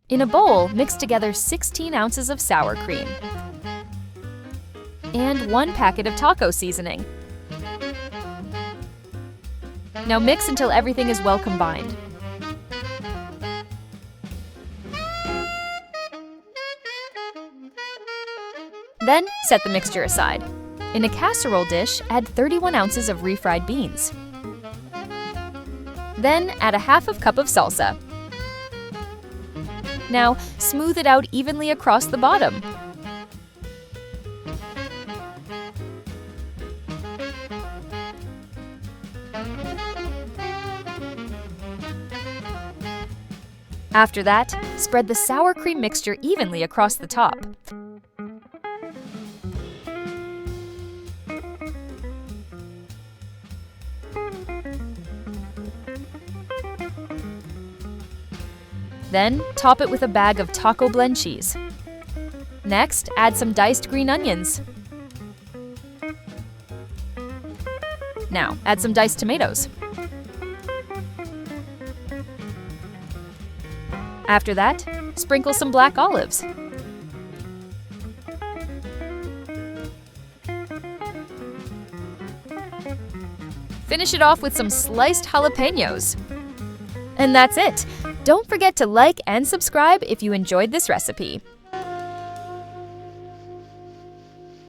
In a bowl, mix together 16 ounces of sour cream and 1 packet of taco seasoning. Now mix until everything is well combined. Then, set the mixture aside. In a casserole dish, add 31 ounces of refried beans. Then, add a half cup of salsa. Now, smooth it out evenly across the bottom. After that, spread the sour cream mixture evenly across the top. Then, top it with a bag of taco blend cheese. Next, add some diced green onions. Now, add some diced tomatoes. After that, sprinkle some black olives. Finish it off with some sliced jalapeños. And that's it! Don't forget to like and subscribe if you enjoyed this recipe.